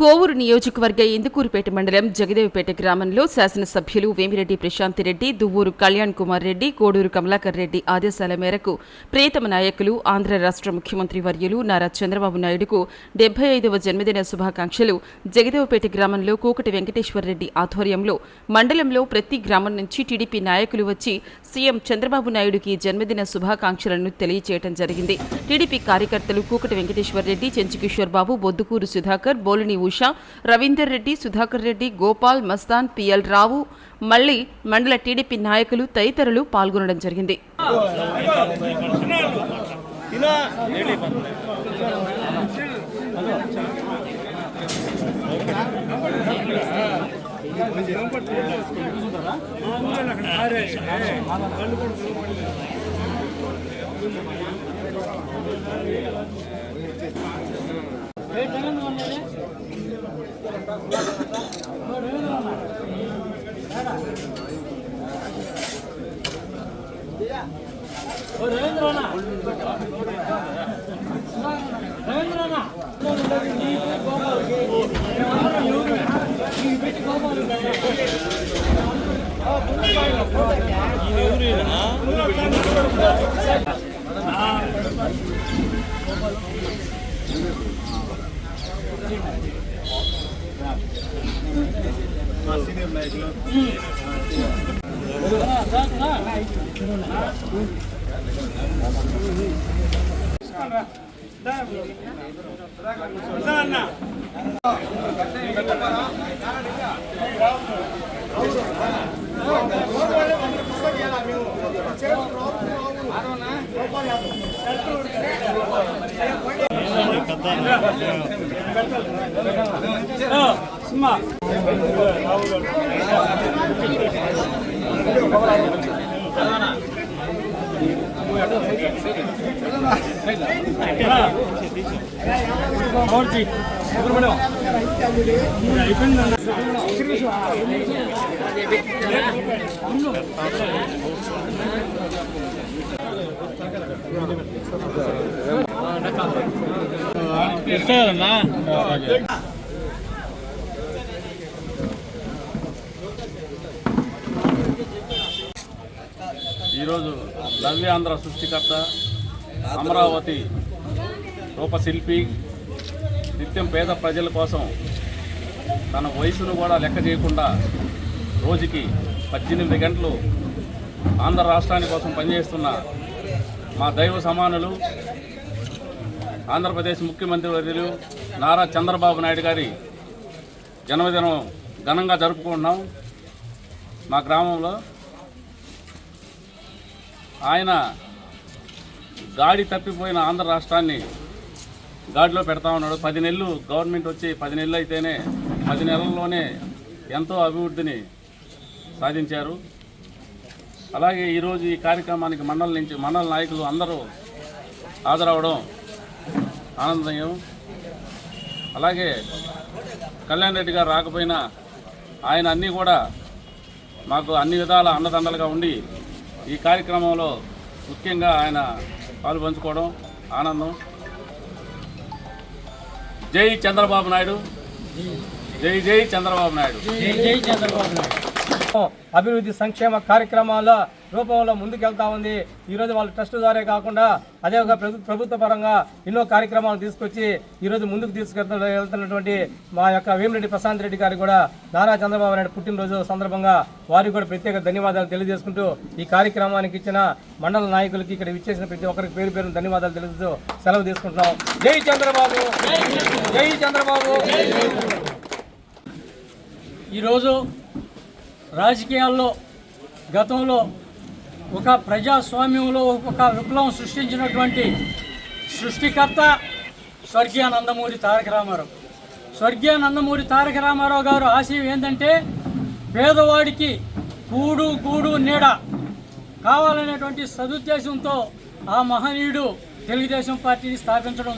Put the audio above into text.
కోవూరు నియోజకవర్గ ఇందుకూరుపేట మండలం జగదేవిపేట గ్రామంలో శాసనసభ్యులు వేమిరెడ్డి ప్రశాంతిరెడ్డి, దువ్వూరు కళ్యాణ్ కుమార్ రెడ్డి, కోడూరు కమలాకర్ రెడ్డి ఆదేశాల మేరకు ప్రియతమ నాయకులు ఆంధ్ర రాష్ట్ర ముఖ్యమంత్రి వర్యులు నారా చంద్రబాబు నాయుడుకు 75వ జన్మదిన శుభాకాంక్షలు జగదేవిపేట గ్రామంలో కూకటి వెంకటేశ్వరరెడ్డి ఆధ్వర్యంలో మండలంలో ప్రతి గ్రామం నుంచి టీడీపీ నాయకులు వచ్చి సీఎం చంద్రబాబు నాయుడుకి జన్మదిన శుభాకాంక్షలను తెలియజేయడం జరిగింది. టీడీపీ కార్యకర్తలు కూకటి వెంకటేశ్వరరెడ్డి, చెంచుకిషోర్ బాబు, బొద్దుకూరు సుధాకర్, బోలిని ఉషా, రవీందర్ రెడ్డి, సుధాకర్ రెడ్డి, గోపాల్, మస్తాన్, పిఎల్ రావు, మళ్లీ మండల టీడీపీ నాయకులు తదితరులు పాల్గొనడం జరిగింది. ఈరోజు నవ్యాంధ్ర సృష్టికర్త, అమరావతి రూపశిల్పి, నిత్యం పేద ప్రజల కోసం తన వయసును కూడా లెక్క చేయకుండా రోజుకి 18 గంటలు ఆంధ్ర రాష్ట్రాని కోసం పనిచేస్తున్న మా దైవ సమానులు ఆంధ్రప్రదేశ్ ముఖ్యమంత్రి వర్యులు నారా చంద్రబాబు నాయుడు గారి జన్మదినం ఘనంగా జరుపుకుంటున్నాం. మా గ్రామంలో ఆయన గాడి తప్పిపోయిన ఆంధ్ర రాష్ట్రాన్ని గాడిలో పెడతా ఉన్నాడు. 10 నెలలు గవర్నమెంట్ వచ్చి 10 నెలలు అయితేనే 10 నెలల్లోనే ఎంతో అభివృద్ధిని సాధించారు. అలాగే ఈరోజు ఈ కార్యక్రమానికి మండల నాయకులు అందరూ హాజరవడం ఆనందం. అలాగే కళ్యాణ్ రెడ్డి గారు రాకపోయినా ఆయన అన్నీ కూడా మాకు అన్ని విధాల అండదండలుగా ఉండి ఈ కార్యక్రమంలో ముఖ్యంగా ఆయన పాలు పంచుకోవడం ఆనందం. జై చంద్రబాబు నాయుడు, జై జై చంద్రబాబు నాయుడు, జై జై చంద్రబాబు నాయుడు. అభివృద్ధి సంక్షేమ కార్యక్రమాల రూపంలో ముందుకెళ్తా ఉంది. ఈరోజు వాళ్ళ ట్రస్ట్ ద్వారా కాకుండా అదే ఒక ప్రభుత్వ పరంగా ఎన్నో కార్యక్రమాలు తీసుకొచ్చి ఈరోజు ముందుకు తీసుకెళ్తున్నటువంటి మా యొక్క వేమిరెడ్డి ప్రశాంత్ రెడ్డి గారికి కూడా నారా చంద్రబాబు నాయుడు పుట్టినరోజు సందర్భంగా వారికి కూడా ప్రత్యేక ధన్యవాదాలు తెలియజేసుకుంటూ ఈ కార్యక్రమానికి ఇచ్చిన మండల నాయకులకి ఇక్కడ విచ్చేసిన ప్రతి ఒక్కరికి పేరు పేరు ధన్యవాదాలు తెలుస్తూ సెలవు తీసుకుంటున్నాం. జై చంద్రబాబు, జై చంద్రబాబు. ఈరోజు రాజకీయాల్లో గతంలో ఒక ప్రజాస్వామ్యంలో ఒక విప్లవం సృష్టించినటువంటి సృష్టికర్త స్వర్గీయ నందమూరి తారక రామారావు. స్వర్గీయ నందమూరి తారక రామారావు గారు ఆశయం ఏంటంటే పేదవాడికి కూడు నీడ కావాలనేటువంటి సదుద్దేశంతో ఆ మహనీయుడు తెలుగుదేశం పార్టీని స్థాపించడం